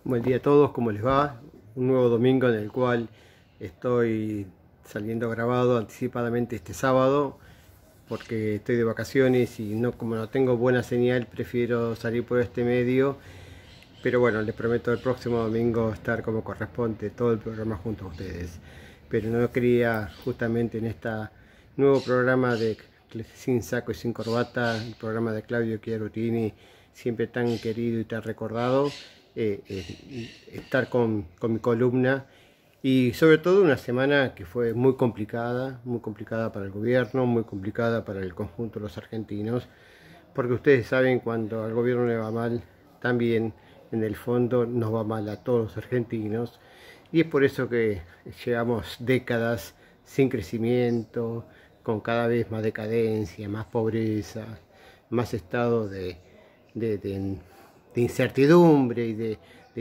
Buen día a todos, ¿cómo les va? Un nuevo domingo en el cual estoy saliendo grabado anticipadamente este sábado porque estoy de vacaciones y como no tengo buena señal prefiero salir por este medio, pero bueno, les prometo el próximo domingo estar como corresponde todo el programa junto a ustedes. Pero no quería justamente en este nuevo programa de Sin Saco y Sin Corbata, el programa de Claudio Chiarutini, siempre tan querido y tan recordado, estar con mi columna y sobre todo una semana que fue muy complicada para el gobierno, muy complicada para el conjunto de los argentinos, porque ustedes saben cuando al gobierno le va mal, también en el fondo nos va mal a todos los argentinos y es por eso que llevamos décadas sin crecimiento, con cada vez más decadencia, más pobreza, más estado de, de- de incertidumbre y de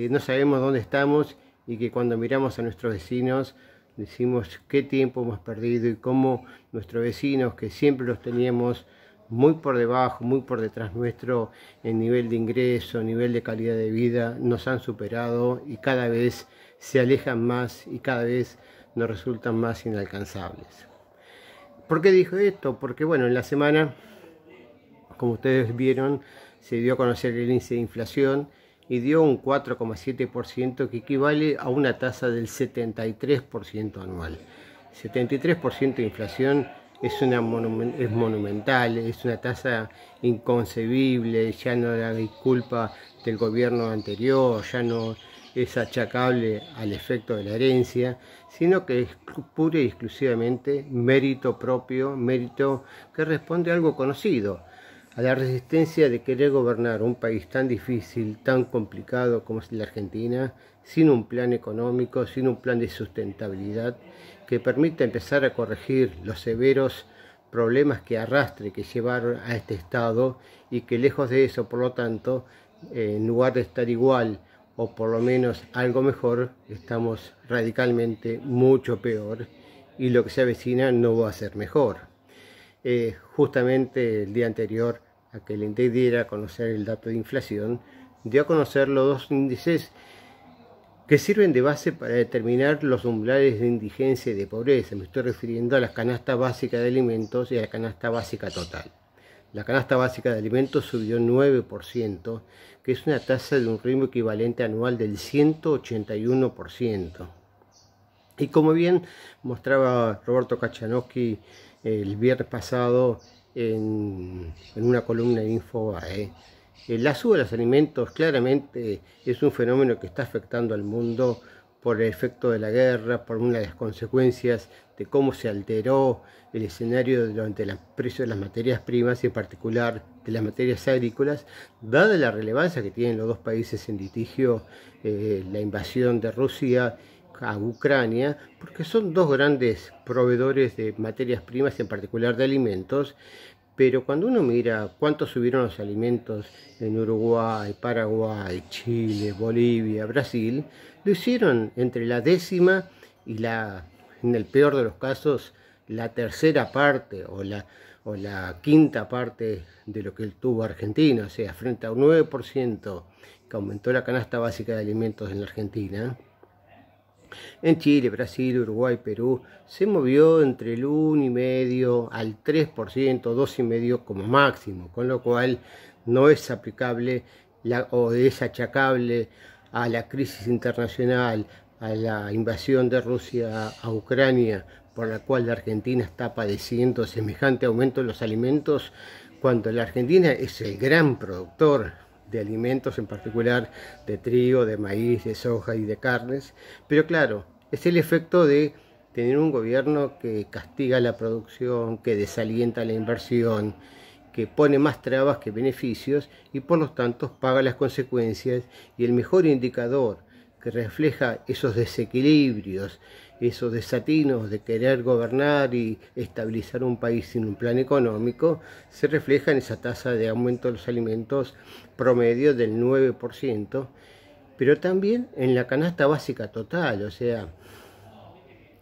no sabemos dónde estamos y que cuando miramos a nuestros vecinos decimos qué tiempo hemos perdido y cómo nuestros vecinos que siempre los teníamos muy por debajo, muy por detrás nuestro en nivel de ingreso, nivel de calidad de vida, nos han superado y cada vez se alejan más y cada vez nos resultan más inalcanzables. ¿Por qué dijo esto? Porque bueno, en la semana, como ustedes vieron, se dio a conocer el índice de inflación y dio un 4,7% que equivale a una tasa del 73% anual. 73% de inflación es monumental, es una tasa inconcebible, ya no hay culpa del gobierno anterior, ya no es achacable al efecto de la herencia, sino que es pura y exclusivamente mérito propio, mérito que responde a algo conocido, a la resistencia de querer gobernar un país tan difícil, tan complicado como es la Argentina, sin un plan económico, sin un plan de sustentabilidad que permita empezar a corregir los severos problemas que arrastre, que llevaron a este estado y que lejos de eso, por lo tanto, en lugar de estar igual o por lo menos algo mejor, estamos radicalmente mucho peor y lo que se avecina no va a ser mejor. Justamente el día anterior a que el INDEC diera a conocer el dato de inflación, dio a conocer los dos índices que sirven de base para determinar los umbrales de indigencia y de pobreza. Me estoy refiriendo a la canasta básica de alimentos y a la canasta básica total. La canasta básica de alimentos subió 9%, que es una tasa de un ritmo equivalente anual del 181%. Y como bien mostraba Roberto Kachanowski el viernes pasado en una columna de Infobae, la suba de los alimentos claramente es un fenómeno que está afectando al mundo por el efecto de la guerra, por una de las consecuencias de cómo se alteró el escenario durante el precio de las materias primas y en particular de las materias agrícolas, dada la relevancia que tienen los dos países en litigio, la invasión de Rusia a Ucrania, porque son dos grandes proveedores de materias primas, en particular de alimentos, pero cuando uno mira cuánto subieron los alimentos en Uruguay, Paraguay, Chile, Bolivia, Brasil, lo hicieron entre la décima y en el peor de los casos, la tercera parte o la quinta parte de lo que tuvo Argentina, o sea, frente a un 9% que aumentó la canasta básica de alimentos en la Argentina. En Chile, Brasil, Uruguay, Perú se movió entre el 1,5% al 3%, 2,5% como máximo, con lo cual no es aplicable o es achacable a la crisis internacional, a la invasión de Rusia a Ucrania, por la cual la Argentina está padeciendo semejante aumento de los alimentos, cuando la Argentina es el gran productor de alimentos, en particular de trigo, de maíz, de soja y de carnes. Pero claro, es el efecto de tener un gobierno que castiga la producción, que desalienta la inversión, que pone más trabas que beneficios y por lo tanto paga las consecuencias. Y el mejor indicador que refleja esos desequilibrios, esos desatinos de querer gobernar y estabilizar un país sin un plan económico, se refleja en esa tasa de aumento de los alimentos promedio del 9%, pero también en la canasta básica total. O sea,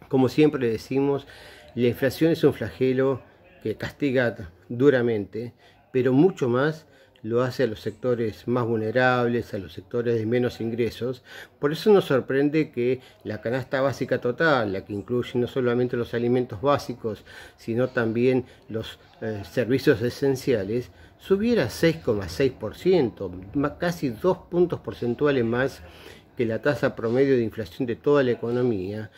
como siempre decimos, la inflación es un flagelo que castiga duramente, pero mucho más lo hace a los sectores más vulnerables, a los sectores de menos ingresos. Por eso nos sorprende que la canasta básica total, la que incluye no solamente los alimentos básicos, sino también los servicios esenciales, subiera 6,6%, casi 2 puntos porcentuales más que la tasa promedio de inflación de toda la economía,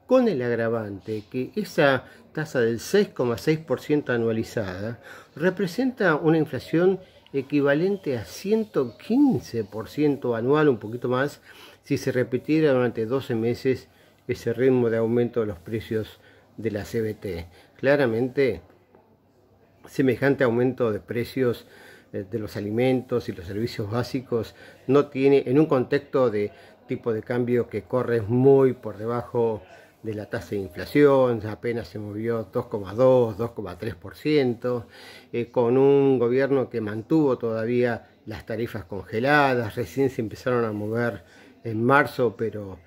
con el agravante que esa tasa del 6,6% anualizada representa una inflación equivalente a 115% anual, un poquito más, si se repitiera durante 12 meses ese ritmo de aumento de los precios de la CBT. Claramente, semejante aumento de precios de los alimentos y los servicios básicos no tiene, en un contexto de tipo de cambio que corre muy por debajo de la tasa de inflación, apenas se movió 2,2, 2,3%, con un gobierno que mantuvo todavía las tarifas congeladas, recién se empezaron a mover en marzo, pero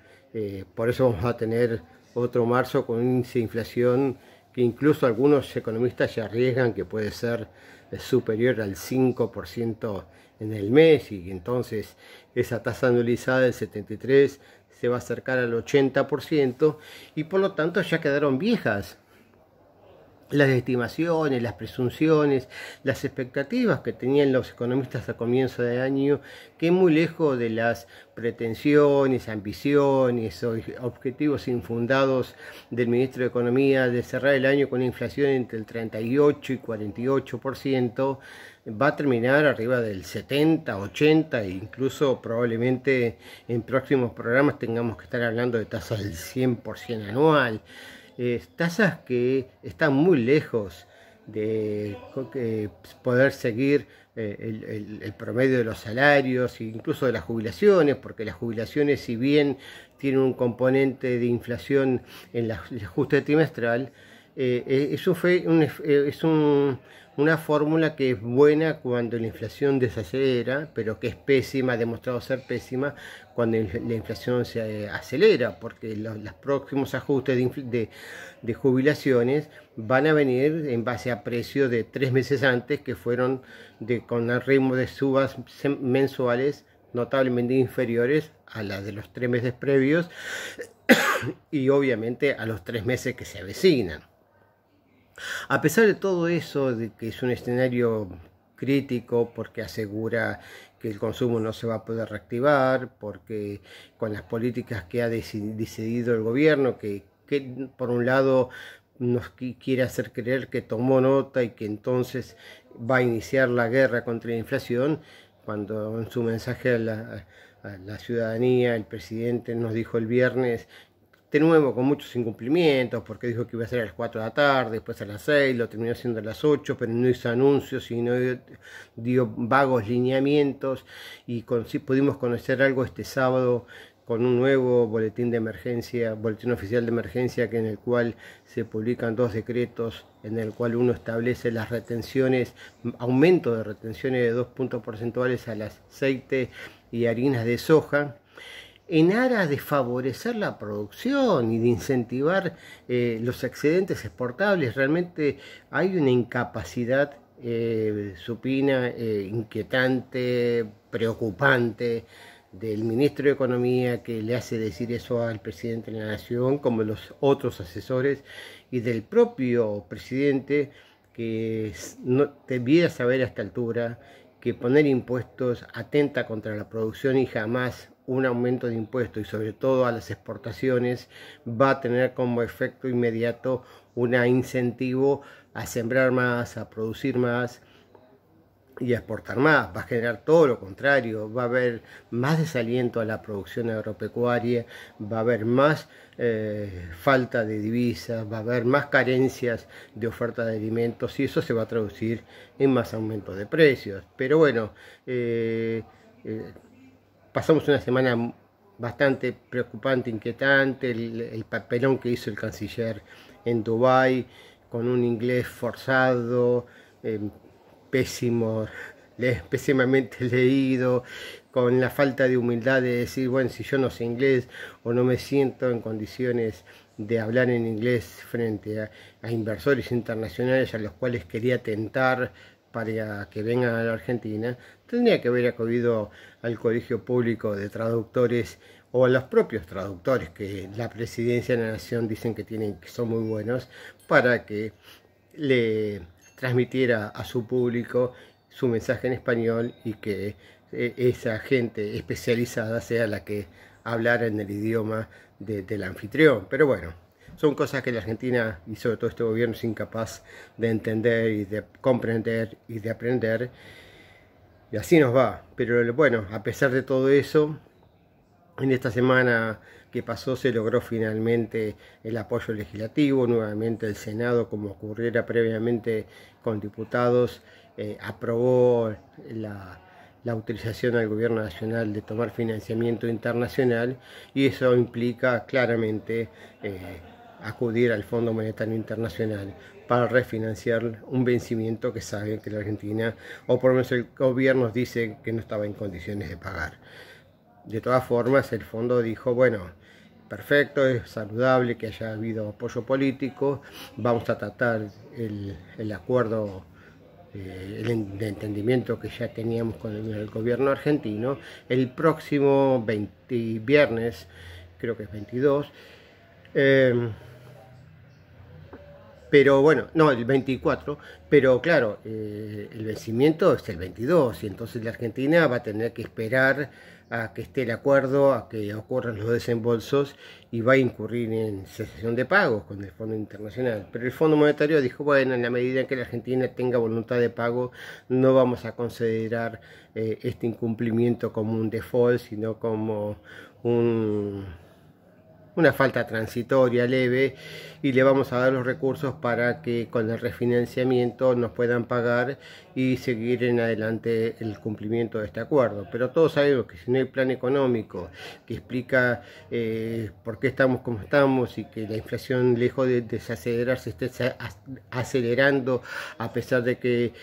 por eso vamos a tener otro marzo con un índice de inflación que incluso algunos economistas ya arriesgan que puede ser superior al 5% en el mes, y entonces esa tasa anualizada del 73 se va a acercar al 80%, y por lo tanto ya quedaron viejas las estimaciones, las presunciones, las expectativas que tenían los economistas a comienzo de año, que muy lejos de las pretensiones, ambiciones o objetivos infundados del ministro de Economía de cerrar el año con una inflación entre el 38 y 48%, va a terminar arriba del 70, 80 e incluso probablemente en próximos programas tengamos que estar hablando de tasas del 100% anual. Tasas que están muy lejos de poder seguir el promedio de los salarios e incluso de las jubilaciones, porque las jubilaciones, si bien tienen un componente de inflación en el ajuste trimestral, eso es una fórmula que es buena cuando la inflación desacelera, pero que es pésima, ha demostrado ser pésima cuando la inflación se acelera, porque los próximos ajustes de jubilaciones van a venir en base a precios de 3 meses antes, que fueron con el ritmo de subas mensuales notablemente inferiores a las de los 3 meses previos y obviamente a los 3 meses que se avecinan. A pesar de todo eso, de que es un escenario crítico porque asegura que el consumo no se va a poder reactivar, porque con las políticas que ha decidido el gobierno, que por un lado nos quiere hacer creer que tomó nota y que entonces va a iniciar la guerra contra la inflación, cuando en su mensaje a la ciudadanía el presidente nos dijo el viernes, de nuevo con muchos incumplimientos, porque dijo que iba a ser a las 4 de la tarde, después a las 6, lo terminó haciendo a las 8, pero no hizo anuncios, sino dio vagos lineamientos, y pudimos conocer algo este sábado con un nuevo boletín de emergencia, boletín oficial de emergencia, en el cual se publican 2 decretos, en el cual uno establece las retenciones, aumento de retenciones de 2 puntos porcentuales al aceite y harinas de soja, en aras de favorecer la producción y de incentivar los excedentes exportables. Realmente hay una incapacidad supina, inquietante, preocupante del ministro de Economía, que le hace decir eso al presidente de la Nación, como los otros asesores, y del propio presidente, que no debiera saber a esta altura que poner impuestos atenta contra la producción, y jamás un aumento de impuestos, y sobre todo a las exportaciones, va a tener como efecto inmediato un incentivo a sembrar más, a producir más y a exportar más. Va a generar todo lo contrario, va a haber más desaliento a la producción agropecuaria, va a haber más falta de divisas, va a haber más carencias de oferta de alimentos, y eso se va a traducir en más aumento de precios. Pero bueno, pasamos una semana bastante preocupante, inquietante. El papelón que hizo el canciller en Dubái, con un inglés forzado, pésimamente leído, con la falta de humildad de decir, bueno, si yo no sé inglés o no me siento en condiciones de hablar en inglés frente a inversores internacionales a los cuales quería tentar para que vengan a la Argentina, tendría que haber acudido al Colegio Público de Traductores o a los propios traductores que la Presidencia de la Nación dicen que son muy buenos, para que le transmitiera a su público su mensaje en español y que esa gente especializada sea la que hablara en el idioma del anfitrión. Pero bueno, son cosas que la Argentina y sobre todo este gobierno es incapaz de entender y de comprender y de aprender, y así nos va. Pero bueno, a pesar de todo eso, en esta semana que pasó se logró finalmente el apoyo legislativo. Nuevamente el Senado, como ocurriera previamente con diputados, aprobó la autorización al gobierno nacional de tomar financiamiento internacional, y eso implica claramente acudir al Fondo Monetario Internacional para refinanciar un vencimiento que saben que la Argentina, o por lo menos el gobierno, dice que no estaba en condiciones de pagar. De todas formas, el fondo dijo, bueno, perfecto, es saludable que haya habido apoyo político, vamos a tratar el acuerdo de entendimiento que ya teníamos con el gobierno argentino el próximo viernes, creo que es 22, pero bueno, no, el 24, pero claro, el vencimiento es el 22, y entonces la Argentina va a tener que esperar a que esté el acuerdo, a que ocurran los desembolsos, y va a incurrir en cesación de pagos con el Fondo Internacional. Pero el Fondo Monetario dijo, bueno, en la medida en que la Argentina tenga voluntad de pago, no vamos a considerar este incumplimiento como un default, sino como una falta transitoria leve, y le vamos a dar los recursos para que con el refinanciamiento nos puedan pagar y seguir en adelante el cumplimiento de este acuerdo. Pero todos sabemos que si no hay plan económico que explica por qué estamos como estamos, y que la inflación, lejos de desacelerarse, está acelerando, a pesar de que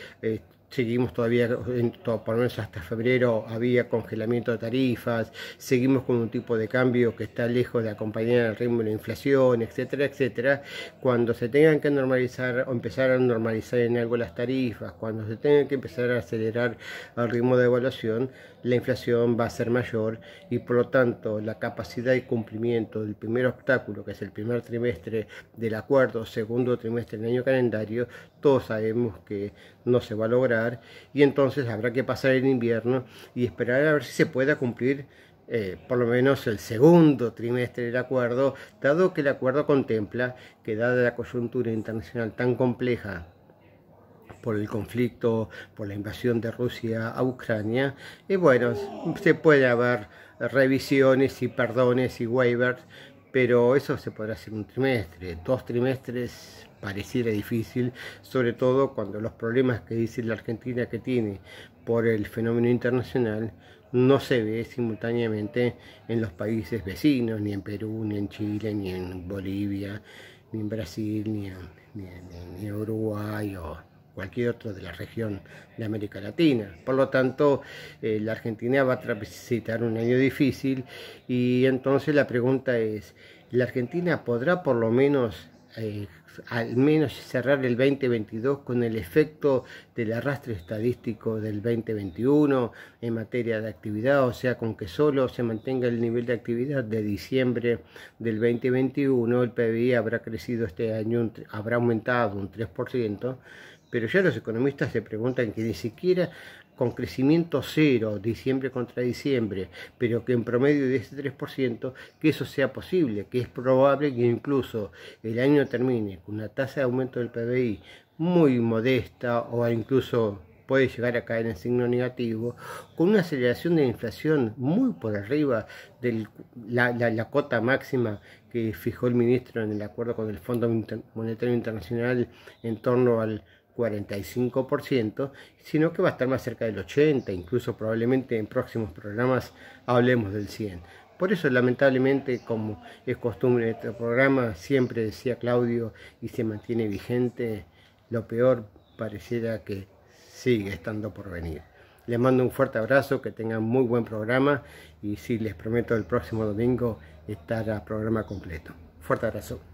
seguimos todavía, por lo menos hasta febrero, había congelamiento de tarifas, seguimos con un tipo de cambio que está lejos de acompañar el ritmo de la inflación, etcétera, etcétera. Cuando se tengan que normalizar o empezar a normalizar en algo las tarifas, cuando se tengan que empezar a acelerar el ritmo de evaluación, la inflación va a ser mayor, y por lo tanto la capacidad de cumplimiento del primer obstáculo, que es el primer trimestre del acuerdo, segundo trimestre del año calendario, todos sabemos que no se va a lograr, y entonces habrá que pasar el invierno y esperar a ver si se pueda cumplir por lo menos el segundo trimestre del acuerdo, dado que el acuerdo contempla que, dada la coyuntura internacional tan compleja por el conflicto, por la invasión de Rusia a Ucrania, y bueno, se puede haber revisiones y perdones y waivers, pero eso se podrá hacer un trimestre. 2 trimestres pareciera difícil, sobre todo cuando los problemas que dice la Argentina que tiene por el fenómeno internacional no se ve simultáneamente en los países vecinos, ni en Perú, ni en Chile, ni en Bolivia, ni en Brasil, ni en Uruguay o cualquier otro de la región de América Latina. Por lo tanto, la Argentina va a transitar un año difícil, y entonces la pregunta es, ¿la Argentina podrá por lo menos al menos cerrar el 2022 con el efecto del arrastre estadístico del 2021 en materia de actividad? O sea, con que solo se mantenga el nivel de actividad de diciembre del 2021, el PBI habrá crecido este año, habrá aumentado un 3%, pero ya los economistas se preguntan que ni siquiera con crecimiento cero, diciembre contra diciembre, pero que en promedio de ese 3%, que eso sea posible, que es probable que incluso el año termine con una tasa de aumento del PBI muy modesta, o incluso puede llegar a caer en signo negativo, con una aceleración de la inflación muy por arriba de la cota máxima que fijó el ministro en el acuerdo con el Fondo Monetario Internacional, en torno al 45%, sino que va a estar más cerca del 80%, incluso probablemente en próximos programas hablemos del 100%. Por eso, lamentablemente, como es costumbre de este programa, siempre decía Claudio, y se mantiene vigente, lo peor pareciera que sigue estando por venir. Les mando un fuerte abrazo, que tengan muy buen programa, y sí, les prometo el próximo domingo estar a programa completo. Fuerte abrazo.